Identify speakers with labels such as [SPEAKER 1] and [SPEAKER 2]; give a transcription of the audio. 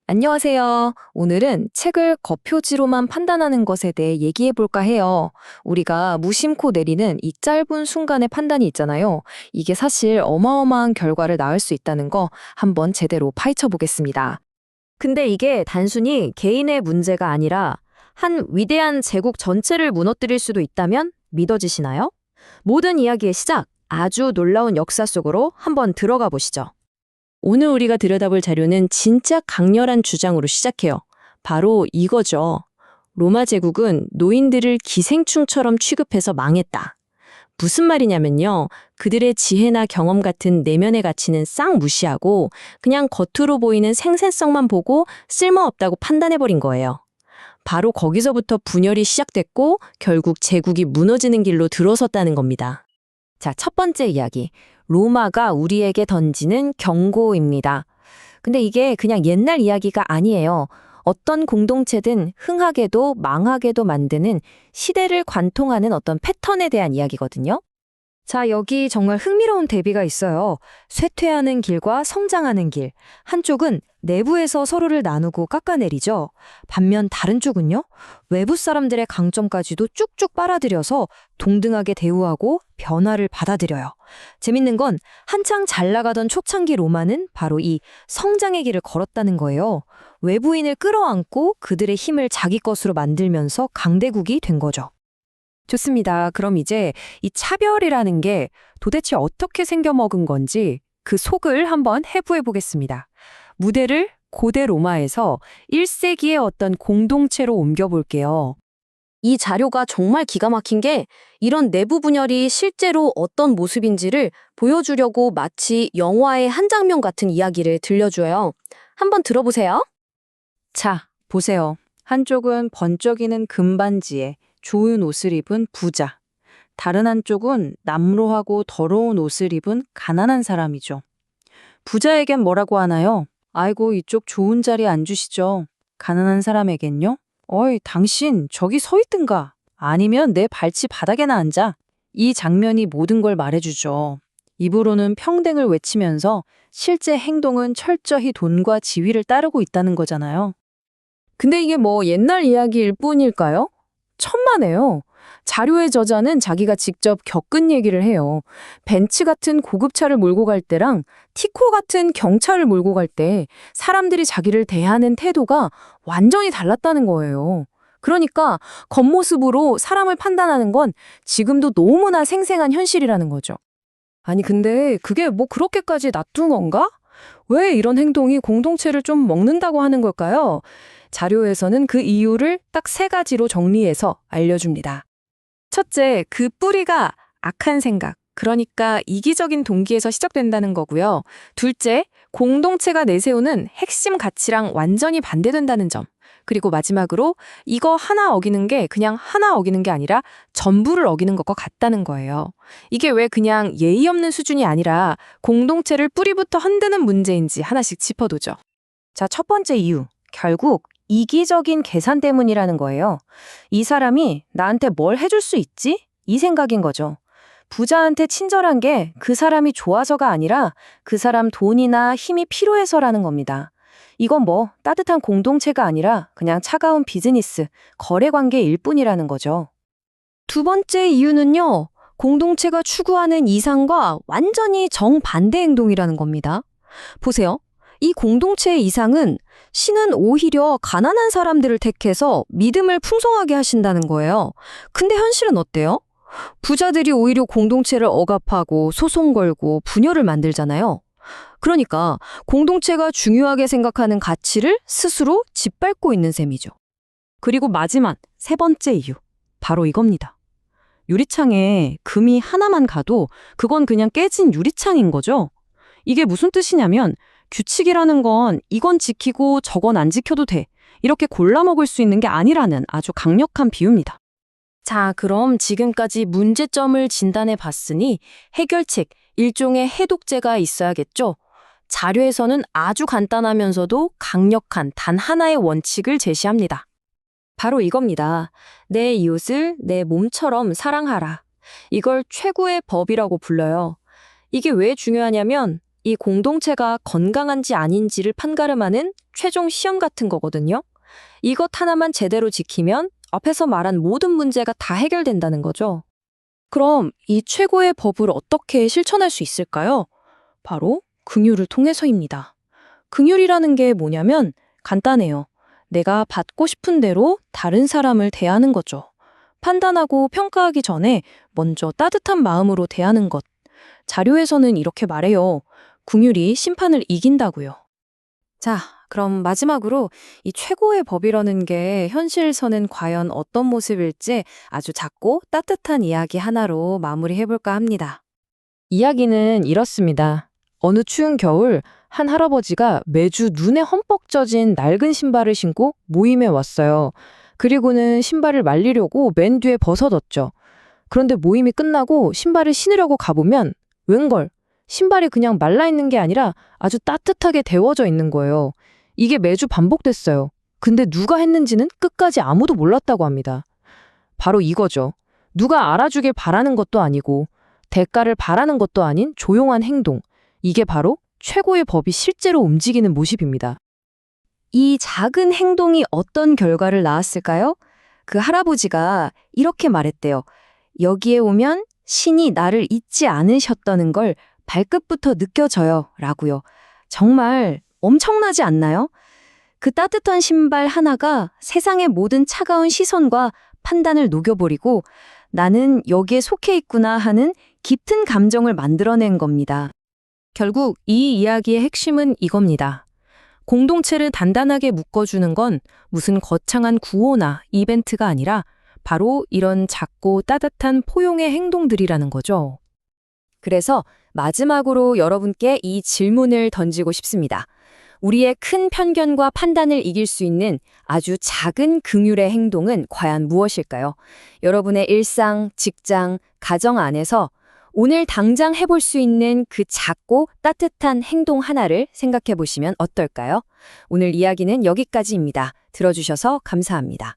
[SPEAKER 1] 안녕하세요. 오늘은 책을 겉표지로만 판단하는 것에 대해 얘기해 볼까 해요. 우리가 무심코 내리는 이 짧은 순간의 판단이 있잖아요. 이게 사실 어마어마한 결과를 낳을 수 있다는 거 한번 제대로 파헤쳐 보겠습니다.
[SPEAKER 2] 근데 이게 단순히 개인의 문제가 아니라 한 위대한 제국 전체를 무너뜨릴 수도 있다면 믿어지시나요? 모든 이야기의 시작, 아주 놀라운 역사 속으로 한번 들어가 보시죠.
[SPEAKER 3] 오늘 우리가 들여다볼 자료는 진짜 강렬한 주장으로 시작해요. 바로 이거죠. 로마 제국은 노인들을 기생충처럼 취급해서 망했다. 무슨 말이냐면요. 그들의 지혜나 경험 같은 내면의 가치는 싹 무시하고 그냥 겉으로 보이는 생산성만 보고 쓸모없다고 판단해버린 거예요. 바로 거기서부터 분열이 시작됐고 결국 제국이 무너지는 길로 들어섰다는 겁니다.
[SPEAKER 2] 자, 첫 번째 이야기. 로마가 우리에게 던지는 경고입니다. 근데 이게 그냥 옛날 이야기가 아니에요. 어떤 공동체든 흥하게도 망하게도 만드는 시대를 관통하는 어떤 패턴에 대한 이야기거든요. 자, 여기 정말 흥미로운 대비가 있어요. 쇠퇴하는 길과 성장하는 길. 한쪽은 내부에서 서로를 나누고 깎아내리죠. 반면 다른 쪽은요, 외부 사람들의 강점까지도 쭉쭉 빨아들여서 동등하게 대우하고 변화를 받아들여요. 재밌는 건 한창 잘 나가던 초창기 로마는 바로 이 성장의 길을 걸었다는 거예요. 외부인을 끌어안고 그들의 힘을 자기 것으로 만들면서 강대국이 된 거죠. 좋습니다. 그럼 이제 이 차별이라는 게 도대체 어떻게 생겨먹은 건지 그 속을 한번 해부해 보겠습니다. 무대를 고대 로마에서 1세기의 어떤 공동체로 옮겨볼게요. 이 자료가 정말 기가 막힌 게 이런 내부 분열이 실제로 어떤 모습인지를 보여주려고 마치 영화의 한 장면 같은 이야기를 들려줘요. 한번 들어보세요.
[SPEAKER 3] 자, 보세요. 한쪽은 번쩍이는 금반지에 좋은 옷을 입은 부자. 다른 한쪽은 남루하고 더러운 옷을 입은 가난한 사람이죠. 부자에겐 뭐라고 하나요? 아이고, 이쪽 좋은 자리에 앉으시죠. 가난한 사람에겐요? 어이, 당신 저기 서 있든가. 아니면 내 발치 바닥에나 앉아. 이 장면이 모든 걸 말해주죠. 입으로는 평등을 외치면서 실제 행동은 철저히 돈과 지위를 따르고 있다는 거잖아요.
[SPEAKER 1] 근데 이게 뭐 옛날 이야기일 뿐일까요? 천만에요. 자료의 저자는 자기가 직접 겪은 얘기를 해요. 벤츠 같은 고급차를 몰고 갈 때랑 티코 같은 경차를 몰고 갈 때 사람들이 자기를 대하는 태도가 완전히 달랐다는 거예요. 그러니까 겉모습으로 사람을 판단하는 건 지금도 너무나 생생한 현실이라는 거죠. 아니 근데 그게 뭐 그렇게까지 나쁜 건가? 왜 이런 행동이 공동체를 좀 먹는다고 하는 걸까요? 자료에서는 그 이유를 딱 세 가지로 정리해서 알려줍니다. 첫째, 그 뿌리가 악한 생각, 그러니까 이기적인 동기에서 시작된다는 거고요. 둘째, 공동체가 내세우는 핵심 가치랑 완전히 반대된다는 점. 그리고 마지막으로 이거 하나 어기는 게 그냥 하나 어기는 게 아니라 전부를 어기는 것과 같다는 거예요. 이게 왜 그냥 예의 없는 수준이 아니라 공동체를 뿌리부터 흔드는 문제인지 하나씩 짚어두죠.
[SPEAKER 2] 자, 첫 번째 이유. 결국 이기적인 계산 때문이라는 거예요. 이 사람이 나한테 뭘 해줄 수 있지? 이 생각인 거죠. 부자한테 친절한 게 그 사람이 좋아서가 아니라 그 사람 돈이나 힘이 필요해서라는 겁니다. 이건 뭐 따뜻한 공동체가 아니라 그냥 차가운 비즈니스, 거래 관계일 뿐이라는 거죠. 두 번째 이유는요, 공동체가 추구하는 이상과 완전히 정반대 행동이라는 겁니다. 보세요. 이 공동체의 이상은 신은 오히려 가난한 사람들을 택해서 믿음을 풍성하게 하신다는 거예요. 근데 현실은 어때요? 부자들이 오히려 공동체를 억압하고 소송 걸고 분열을 만들잖아요. 그러니까 공동체가 중요하게 생각하는 가치를 스스로 짓밟고 있는 셈이죠.
[SPEAKER 3] 그리고 마지막 세 번째 이유. 바로 이겁니다. 유리창에 금이 하나만 가도 그건 그냥 깨진 유리창인 거죠. 이게 무슨 뜻이냐면 규칙이라는 건 이건 지키고 저건 안 지켜도 돼. 이렇게 골라먹을 수 있는 게 아니라는 아주 강력한 비유입니다.
[SPEAKER 2] 자, 그럼 지금까지 문제점을 진단해 봤으니 해결책, 일종의 해독제가 있어야겠죠? 자료에서는 아주 간단하면서도 강력한 단 하나의 원칙을 제시합니다. 바로 이겁니다. 내 이웃을 내 몸처럼 사랑하라. 이걸 최고의 법이라고 불러요. 이게 왜 중요하냐면 이 공동체가 건강한지 아닌지를 판가름하는 최종 시험 같은 거거든요. 이것 하나만 제대로 지키면 앞에서 말한 모든 문제가 다 해결된다는 거죠.
[SPEAKER 1] 그럼 이 최고의 법을 어떻게 실천할 수 있을까요? 바로 긍휼을 통해서입니다. 긍휼이라는 게 뭐냐면 간단해요. 내가 받고 싶은 대로 다른 사람을 대하는 거죠. 판단하고 평가하기 전에 먼저 따뜻한 마음으로 대하는 것. 자료에서는 이렇게 말해요. 긍휼이 심판을 이긴다고요.
[SPEAKER 2] 자, 그럼 마지막으로 이 최고의 법이라는 게 현실에서는 과연 어떤 모습일지 아주 작고 따뜻한 이야기 하나로 마무리해볼까 합니다.
[SPEAKER 1] 이야기는 이렇습니다. 어느 추운 겨울 한 할아버지가 매주 눈에 흠뻑 젖은 낡은 신발을 신고 모임에 왔어요. 그리고는 신발을 말리려고 맨 뒤에 벗어뒀죠. 그런데 모임이 끝나고 신발을 신으려고 가보면 웬걸 신발이 그냥 말라있는 게 아니라 아주 따뜻하게 데워져 있는 거예요. 이게 매주 반복됐어요. 근데 누가 했는지는 끝까지 아무도 몰랐다고 합니다. 바로 이거죠. 누가 알아주길 바라는 것도 아니고 대가를 바라는 것도 아닌 조용한 행동. 이게 바로 최고의 법이 실제로 움직이는 모습입니다.
[SPEAKER 2] 이 작은 행동이 어떤 결과를 낳았을까요? 그 할아버지가 이렇게 말했대요. 여기에 오면 신이 나를 잊지 않으셨다는 걸 발끝부터 느껴져요. 라고요. 정말 엄청나지 않나요? 그 따뜻한 신발 하나가 세상의 모든 차가운 시선과 판단을 녹여버리고 나는 여기에 속해 있구나 하는 깊은 감정을 만들어낸 겁니다.
[SPEAKER 1] 결국 이 이야기의 핵심은 이겁니다. 공동체를 단단하게 묶어주는 건 무슨 거창한 구호나 이벤트가 아니라 바로 이런 작고 따뜻한 포용의 행동들이라는 거죠.
[SPEAKER 2] 그래서 마지막으로 여러분께 이 질문을 던지고 싶습니다. 우리의 큰 편견과 판단을 이길 수 있는 아주 작은 긍휼의 행동은 과연 무엇일까요? 여러분의 일상, 직장, 가정 안에서 오늘 당장 해볼 수 있는 그 작고 따뜻한 행동 하나를 생각해 보시면 어떨까요? 오늘 이야기는 여기까지입니다. 들어주셔서 감사합니다.